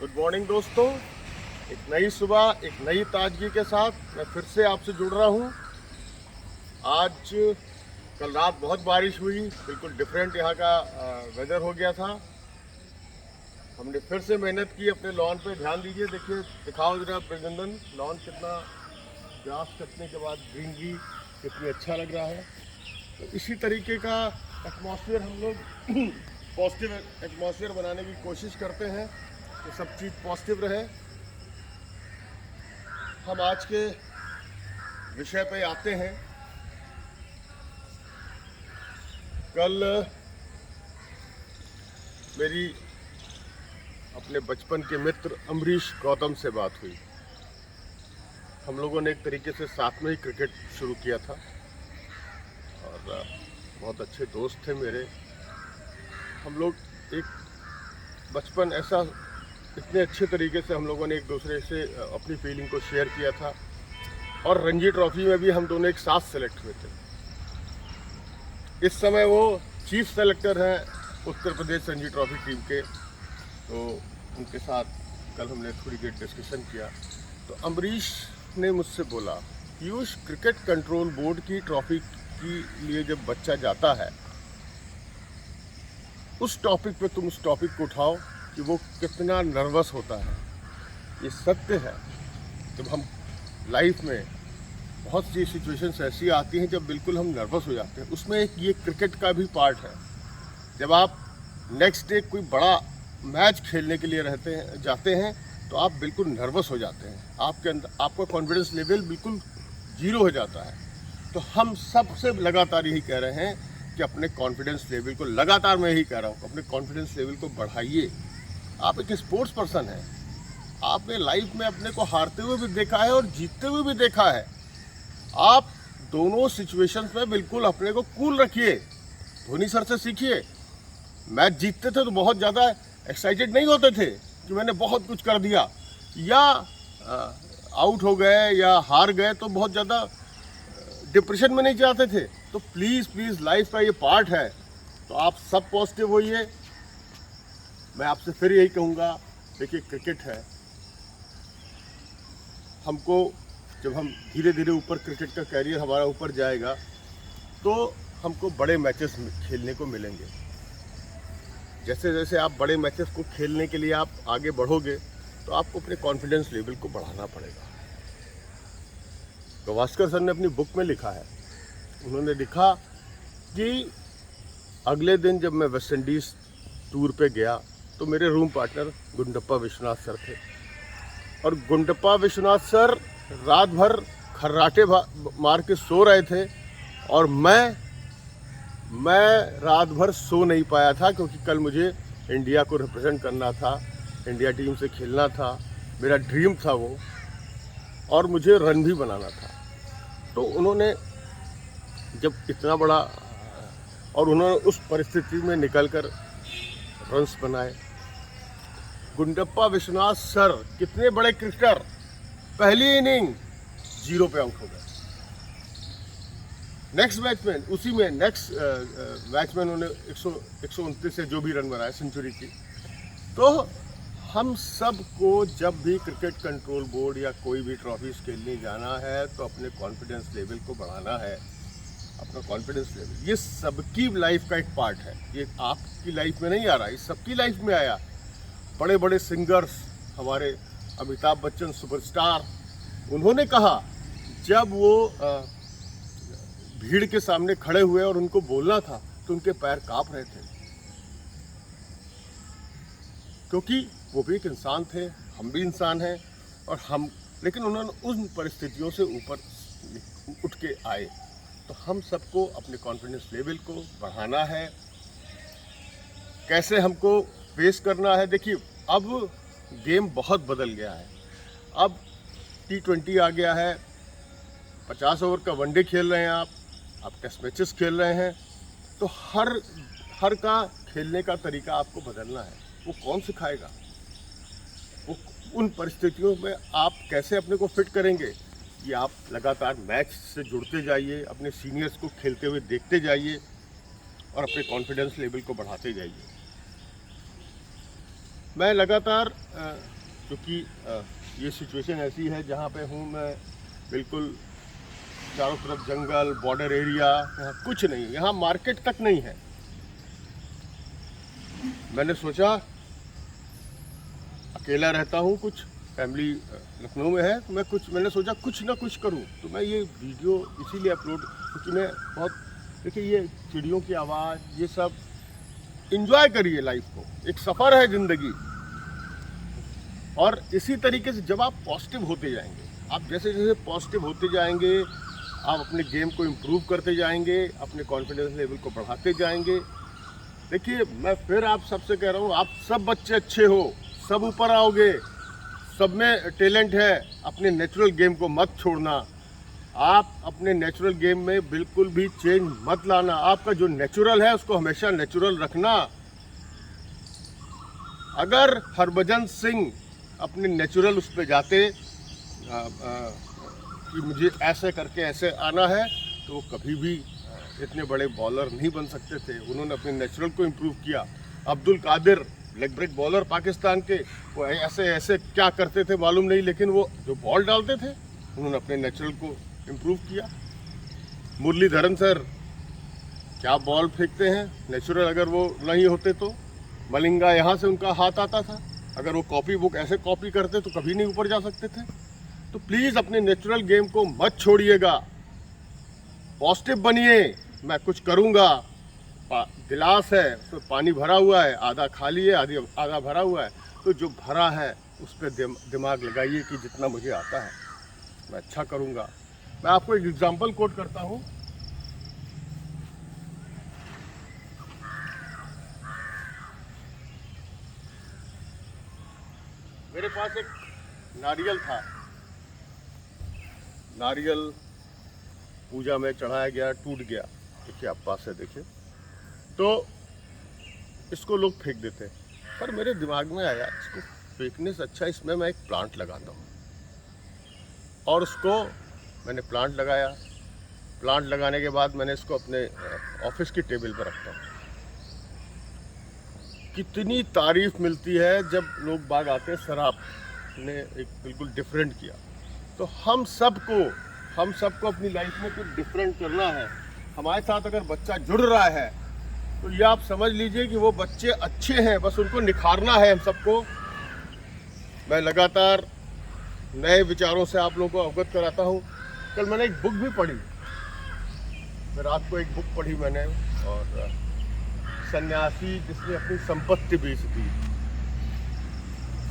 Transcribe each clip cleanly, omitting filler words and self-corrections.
Good morning दोस्तों। एक नई सुबह, एक नई ताजगी के साथ मैं फिर से आपसे जुड़ रहा हूँ। आज कल रात बहुत बारिश हुई, बिल्कुल डिफरेंट यहाँ का वेदर हो गया था। हमने फिर से मेहनत की अपने लॉन पे। ध्यान दीजिए, देखिए, दिखाओ जरा अभिनंदन, लॉन कितना ग्रास कटने के बाद ग्रीनरी कितनी अच्छा लग रहा है। तो इसी तरीके का एटमॉस्फेयर हम लोग पॉजिटिव एटमॉस्फेयर बनाने की कोशिश करते हैं कि सब चीज़ पॉजिटिव रहे। हम आज के विषय पे आते हैं। कल मेरी अपने बचपन के मित्र अमरीश गौतम से बात हुई। हम लोगों ने एक तरीके से साथ में ही क्रिकेट शुरू किया था और बहुत अच्छे दोस्त थे मेरे। हम लोग एक बचपन ऐसा इतने अच्छे तरीके से हम लोगों ने एक दूसरे से अपनी फीलिंग को शेयर किया था और रणजी ट्रॉफी में भी हम दोनों एक साथ सेलेक्ट हुए थे। इस समय वो चीफ सेलेक्टर हैं उत्तर प्रदेश रणजी ट्रॉफी टीम के। तो उनके साथ कल हमने थोड़ी देर डिस्कशन किया। तो अमरीश ने मुझसे बोला, पीयूष, क्रिकेट कंट्रोल बोर्ड की ट्रॉफी के लिए जब बच्चा जाता है, उस टॉपिक पे तुम उस टॉपिक को उठाओ कि वो कितना नर्वस होता है। ये सत्य है। जब हम लाइफ में बहुत सी सिचुएशंस ऐसी आती हैं जब बिल्कुल हम नर्वस हो जाते हैं, उसमें एक ये क्रिकेट का भी पार्ट है। जब आप नेक्स्ट डे कोई बड़ा मैच खेलने के लिए जाते हैं तो आप बिल्कुल नर्वस हो जाते हैं। आपके अंदर आपका कॉन्फिडेंस लेवल बिल्कुल जीरो हो जाता है। तो हम सबसे लगातार यही कह रहे हैं कि अपने कॉन्फिडेंस लेवल को, लगातार मैं यही कह रहा हूँ, अपने कॉन्फिडेंस लेवल को बढ़ाइए। आप एक स्पोर्ट्स पर्सन हैं। आपने लाइफ में अपने को हारते हुए भी देखा है और जीतते हुए भी देखा है। आप दोनों सिचुएशंस में बिल्कुल अपने को कूल रखिए। धोनी सर से सीखिए। मैच जीतते थे तो बहुत ज़्यादा एक्साइटेड नहीं होते थे कि मैंने बहुत कुछ कर दिया, या आउट हो गए या हार गए तो बहुत ज़्यादा डिप्रेशन में नहीं जाते थे। तो प्लीज़ प्लीज़, लाइफ का ये पार्ट है। तो आप सब पॉजिटिव होइए। मैं आपसे फिर यही कहूँगा, देखिए, क्रिकेट है। हमको जब हम धीरे धीरे ऊपर, क्रिकेट का कैरियर हमारा ऊपर जाएगा तो हमको बड़े मैचेस खेलने को मिलेंगे। जैसे जैसे आप बड़े मैचेस को खेलने के लिए आप आगे बढ़ोगे तो आपको अपने कॉन्फिडेंस लेवल को बढ़ाना पड़ेगा। गावस्कर सर ने अपनी बुक में लिखा है, उन्होंने लिखा कि अगले दिन जब मैं वेस्ट इंडीज़ टूर पे गया तो मेरे room partner Gundappa Vishwanath sir थे। और गुंडप्पा विश्वनाथ सर रात भर खर्राटे मार के सो रहे थे और मैं रात भर सो नहीं पाया था, क्योंकि कल मुझे इंडिया को रिप्रेजेंट करना था, इंडिया टीम से खेलना था। मेरा ड्रीम था वो, और मुझे रन भी बनाना था। तो उन्होंने जब इतना बड़ा, और उन्होंने उस परिस्थिति में निकलकर रन्स बनाए। गुंडप्पा विश्वनाथ सर कितने बड़े क्रिकेटर, पहली इनिंग 0 पे आउट हो गए। नेक्स्ट मैच में उन्होंने 129 से जो भी रन बनाए, सेंचुरी की। तो हम सब को जब भी क्रिकेट कंट्रोल बोर्ड या कोई भी ट्रॉफीज खेलने जाना है तो अपने कॉन्फिडेंस लेवल को बढ़ाना है। अपना कॉन्फिडेंस लेवल, ये सबकी लाइफ का एक पार्ट है। ये आपकी लाइफ में नहीं आ रहा, ये सबकी लाइफ में आया। बड़े बड़े सिंगर्स, हमारे अमिताभ बच्चन सुपरस्टार, उन्होंने कहा जब वो भीड़ के सामने खड़े हुए और उनको बोलना था तो उनके पैर कांप रहे थे, क्योंकि वो भी एक इंसान थे, हम भी इंसान हैं। लेकिन उन्होंने उन परिस्थितियों से ऊपर उठ के आए। तो हम सबको अपने कॉन्फिडेंस लेवल को बढ़ाना है। कैसे हमको फेस करना है? देखिए, अब गेम बहुत बदल गया है। अब T20 आ गया है, 50 ओवर का वनडे खेल रहे हैं आप टेस्ट मैचेस खेल रहे हैं। तो हर का खेलने का तरीका आपको बदलना है। वो कौन सिखाएगा? वो उन परिस्थितियों में आप कैसे अपने को फिट करेंगे? कि आप लगातार मैच से जुड़ते जाइए, अपने सीनियर्स को खेलते हुए देखते जाइए और अपने कॉन्फिडेंस लेवल को बढ़ाते जाइए। मैं लगातार क्योंकि ये सिचुएशन ऐसी है जहाँ पे हूँ मैं, बिल्कुल चारों तरफ जंगल, बॉर्डर एरिया, यहाँ कुछ नहीं, यहाँ मार्केट तक नहीं है। मैंने सोचा, अकेला रहता हूँ, कुछ फैमिली लखनऊ में है, तो मैंने सोचा कुछ ना कुछ करूँ। तो मैं ये वीडियो इसीलिए अपलोड, क्योंकि मैं बहुत, देखिए ये चिड़ियों की आवाज़, ये सब एंजॉय करिए लाइफ को, एक सफ़र है ज़िंदगी। और इसी तरीके से जब आप पॉजिटिव होते जाएंगे, आप जैसे जैसे पॉजिटिव होते जाएंगे, आप अपने गेम को इम्प्रूव करते जाएंगे, अपने कॉन्फिडेंस लेवल को बढ़ाते जाएंगे। देखिए मैं फिर आप सबसे कह रहा हूँ, आप सब बच्चे अच्छे हो, सब ऊपर आओगे, सब में टैलेंट है। अपने नेचुरल गेम को मत छोड़ना, आप अपने नेचुरल गेम में बिल्कुल भी चेंज मत लाना। आपका जो नेचुरल है उसको हमेशा नेचुरल रखना। अगर हरभजन सिंह अपने नेचुरल उस पर जाते कि मुझे ऐसे करके ऐसे आना है, तो वो कभी भी इतने बड़े बॉलर नहीं बन सकते थे। उन्होंने अपने नेचुरल को इम्प्रूव किया। Abdul Qadir leg break bowler Pakistan के, वो ऐसे ऐसे क्या करते थे मालूम नहीं, लेकिन वो जो बॉल डालते थे उन्होंने अपने नेचुरल को इम्प्रूव किया। मुरलीधरन सर क्या बॉल फेंकते हैं, नेचुरल अगर वो नहीं होते तो। मलिंगा यहाँ से उनका हाथ आता था, अगर वो कॉपी बुक ऐसे कॉपी करते तो कभी नहीं ऊपर जा सकते थे। तो प्लीज़ अपने नेचुरल गेम को मत छोड़िएगा, पॉजिटिव बनिए। मैं कुछ करूँगा, गिलास है उसमें पानी भरा हुआ है, आधा खाली है, आधा भरा हुआ है, तो जो भरा है उस पर दिमाग लगाइए कि जितना मुझे आता है मैं अच्छा करूँगा। मैं आपको एक एग्जांपल कोट करता हूँ। मेरे पास एक नारियल था, नारियल पूजा में चढ़ाया गया, टूट गया। देखिए आप पास है, देखिए, तो इसको लोग फेंक देते हैं, पर मेरे दिमाग में आया इसको फेंकने से अच्छा इसमें मैं एक प्लांट लगाता हूँ। और उसको मैंने प्लांट लगाया। प्लांट लगाने के बाद मैंने इसको अपने ऑफिस की टेबल पर रखता हूँ। कितनी तारीफ मिलती है जब लोग बाग आते हैं, सर आपने एक बिल्कुल डिफरेंट किया। तो हम सबको अपनी लाइफ में कुछ डिफरेंट करना है। हमारे साथ अगर बच्चा जुड़ रहा है तो ये आप समझ लीजिए कि वो बच्चे अच्छे हैं, बस उनको निखारना है हम सबको। मैं लगातार नए विचारों से आप लोगों को अवगत कराता हूँ। कल मैंने एक बुक भी पढ़ी, मैं रात को एक बुक पढ़ी मैंने, और सन्यासी जिसने अपनी संपत्ति बेच दी।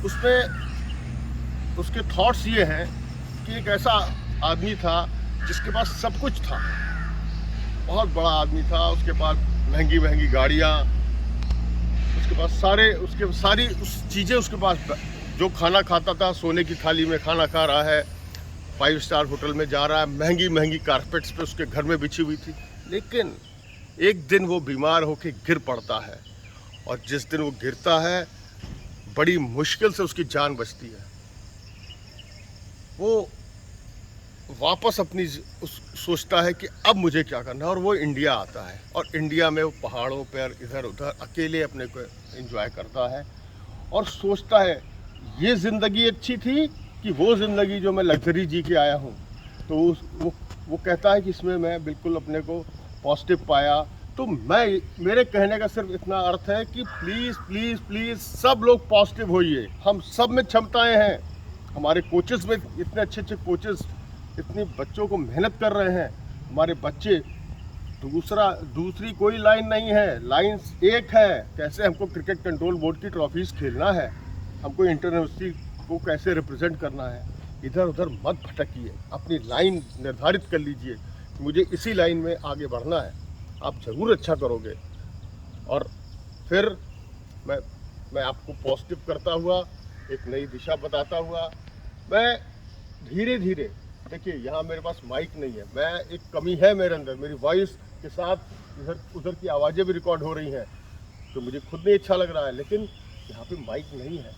उसमें उसके थॉट्स ये हैं कि एक ऐसा आदमी था जिसके पास सब कुछ था, बहुत बड़ा आदमी था, उसके पास महंगी महंगी गाड़ियाँ, उसके पास सारी उस चीज़ें उसके पास, जो खाना खाता था सोने की थाली में खाना खा रहा है, 5 स्टार होटल में जा रहा है, महंगी महंगी कारपेट्स पे उसके घर में बिछी हुई थी। लेकिन एक दिन वो बीमार होकर गिर पड़ता है, और जिस दिन वो गिरता है बड़ी मुश्किल से उसकी जान बचती है। वो वापस अपनी सोचता है कि अब मुझे क्या करना है, और वो इंडिया आता है, और इंडिया में वो पहाड़ों पर इधर उधर अकेले अपने को एंजॉय करता है, और सोचता है ये ज़िंदगी अच्छी थी कि वो ज़िंदगी जो मैं लग्जरी जी के आया हूँ। तो वो कहता है कि इसमें मैं बिल्कुल अपने को पॉजिटिव पाया। तो मेरे कहने का सिर्फ इतना अर्थ है कि प्लीज़ प्लीज़ प्लीज़ सब लोग पॉजिटिव होइए। हम सब में क्षमताएं हैं, हमारे कोचेस में इतने अच्छे अच्छे कोचेस इतने बच्चों को मेहनत कर रहे हैं। हमारे बच्चे, दूसरी कोई लाइन नहीं है, लाइन एक है, कैसे हमको क्रिकेट कंट्रोल बोर्ड की ट्रॉफीज़ खेलना है, हमको इंटरनेशनल को कैसे रिप्रेजेंट करना है। इधर उधर मत भटकिए, अपनी लाइन निर्धारित कर लीजिए कि मुझे इसी लाइन में आगे बढ़ना है। आप ज़रूर अच्छा करोगे। और फिर मैं आपको पॉजिटिव करता हुआ, एक नई दिशा बताता हुआ, मैं धीरे धीरे, देखिए यहाँ मेरे पास माइक नहीं है, मैं एक कमी है मेरे अंदर, मेरी वॉइस के साथ इधर उधर की आवाज़ें भी रिकॉर्ड हो रही हैं, तो मुझे खुद नहीं अच्छा लग रहा है। लेकिन यहाँ पे माइक नहीं है,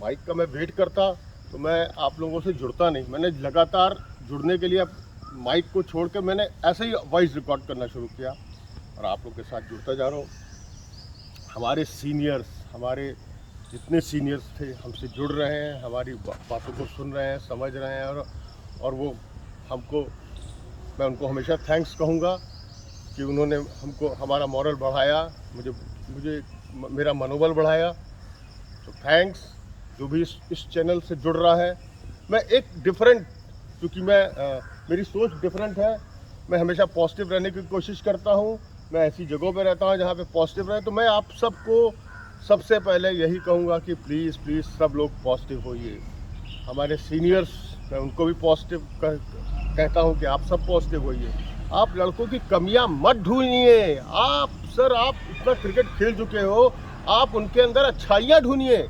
माइक का मैं वेट करता तो मैं आप लोगों से जुड़ता नहीं। मैंने लगातार जुड़ने के लिए अब माइक को छोड़ के मैंने ऐसे ही वॉइस रिकॉर्ड करना शुरू किया, और आप लोग के साथ जुड़ता जा रहा हूँ। हमारे सीनियर्स, हमारे जितने सीनियर्स थे हमसे जुड़ रहे हैं, हमारी बातों को सुन रहे हैं, समझ रहे हैं, और वो हमको, मैं उनको हमेशा थैंक्स कहूँगा कि उन्होंने हमको हमारा मॉरल बढ़ाया, मुझे मेरा मनोबल बढ़ाया। तो थैंक्स। जो भी इस चैनल से जुड़ रहा है, मैं एक डिफरेंट, क्योंकि मेरी सोच डिफरेंट है, मैं हमेशा पॉजिटिव रहने की कोशिश करता हूँ, मैं ऐसी जगहों पे रहता हूँ जहाँ पे पॉजिटिव रहे। तो मैं आप सबको सबसे पहले यही कहूँगा कि प्लीज़ प्लीज़ सब लोग पॉजिटिव होइए। हमारे सीनियर्स, मैं उनको भी पॉजिटिव कहता हूँ कि आप सब पॉजिटिव होइए। आप लड़कों की कमियां मत ढूंढिए। आप इतना क्रिकेट खेल चुके हो, आप उनके अंदर अच्छाइयाँ ढूंढिए।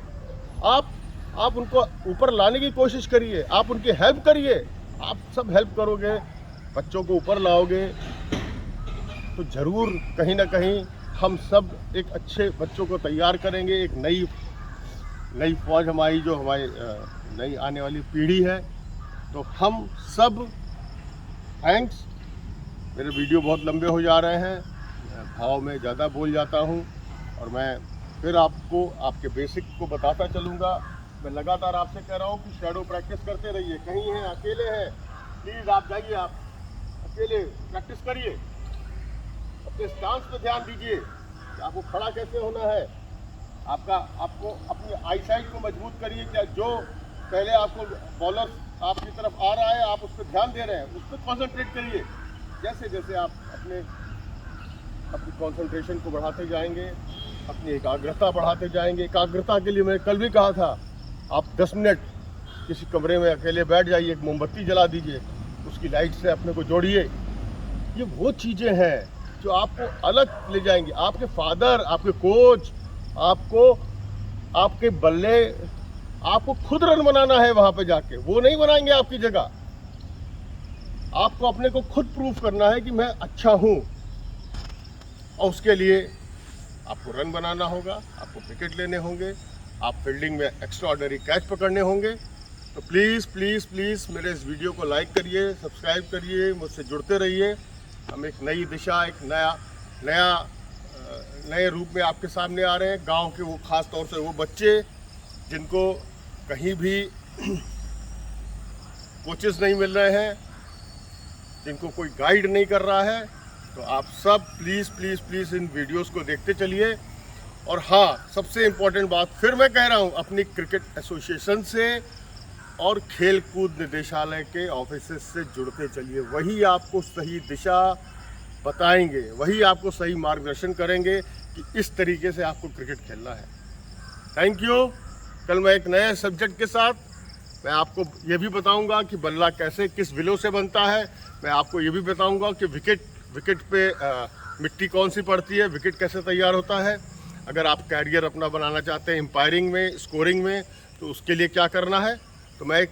आप उनको ऊपर लाने की कोशिश करिए, आप उनकी हेल्प करिए। आप सब हेल्प करोगे, बच्चों को ऊपर लाओगे, तो ज़रूर कहीं ना कहीं हम सब एक अच्छे बच्चों को तैयार करेंगे। एक नई फौज हमारी, जो हमारी नई आने वाली पीढ़ी है। तो हम सब थैंक्स। मेरे वीडियो बहुत लंबे हो जा रहे हैं, भाव में ज़्यादा बोल जाता हूँ, और मैं फिर आपको आपके बेसिक को बताता चलूँगा। मैं लगातार आपसे कह रहा हूँ कि शैडो प्रैक्टिस करते रहिए। कहीं हैं, अकेले हैं, प्लीज़ आप जाइए, आप अकेले प्रैक्टिस करिए, अपने स्टांस पे ध्यान दीजिए कि आपको खड़ा कैसे होना है। आपको अपनी आई साइट को मजबूत करिए। क्या जो पहले आपको बॉलर आपकी तरफ आ रहा है, आप उस पर ध्यान दे रहे हैं, उस पर कॉन्सेंट्रेट करिए। जैसे जैसे आप अपनी कंसंट्रेशन को बढ़ाते जाएंगे, अपनी एकाग्रता बढ़ाते जाएंगे। एकाग्रता के लिए मैंने कल भी कहा था, आप 10 मिनट किसी कमरे में अकेले बैठ जाइए, एक मोमबत्ती जला दीजिए, उसकी लाइट से अपने को जोड़िए। ये वो चीज़ें हैं जो आपको अलग ले जाएंगी। आपके फादर, आपके कोच, आपके बल्ले, आपको खुद रन बनाना है वहाँ पे जाके, वो नहीं बनाएंगे आपकी जगह। आपको अपने को खुद प्रूफ करना है कि मैं अच्छा हूँ, और उसके लिए आपको रन बनाना होगा, आपको विकेट लेने होंगे, आप फील्डिंग में एक्स्ट्रा ऑर्डिनरी कैच पकड़ने होंगे। तो प्लीज़ प्लीज़ प्लीज़ मेरे इस वीडियो को लाइक करिए, सब्सक्राइब करिए, मुझसे जुड़ते रहिए। हम एक नई दिशा, एक नए रूप में आपके सामने आ रहे हैं। गांव के वो, ख़ास तौर से वो बच्चे जिनको कहीं भी कोचेस नहीं मिल रहे हैं, जिनको कोई गाइड नहीं कर रहा है, तो आप सब please please please in videos को देखते चलिए। और हाँ, सबसे इम्पोर्टेंट बात फिर मैं कह रहा हूँ, अपनी क्रिकेट एसोसिएशन से और खेल कूद निदेशालय के ऑफिसेस से जुड़ते चलिए। वही आपको सही दिशा बताएंगे, वही आपको सही मार्गदर्शन करेंगे कि इस तरीके से आपको क्रिकेट खेलना है। Thank you. कल मैं एक नए सब्जेक्ट के साथ मैं आपको ये भी बताऊंगा कि बल्ला कैसे, किस विलो से बनता है। मैं आपको ये भी बताऊंगा कि विकेट पे मिट्टी कौन सी पड़ती है, विकेट कैसे तैयार होता है। अगर आप कैरियर अपना बनाना चाहते हैं एम्पायरिंग में, स्कोरिंग में, तो उसके लिए क्या करना है। तो मैं एक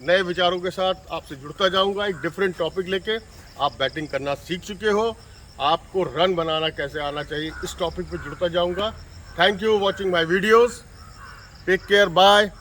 नए विचारों के साथ आपसे जुड़ता जाऊंगा, एक डिफरेंट टॉपिक लेके। आप बैटिंग करना सीख चुके हो, आपको रन बनाना कैसे आना चाहिए, इस टॉपिक पे जुड़ता जाऊंगा। Thank you watching my videos. Take care, bye.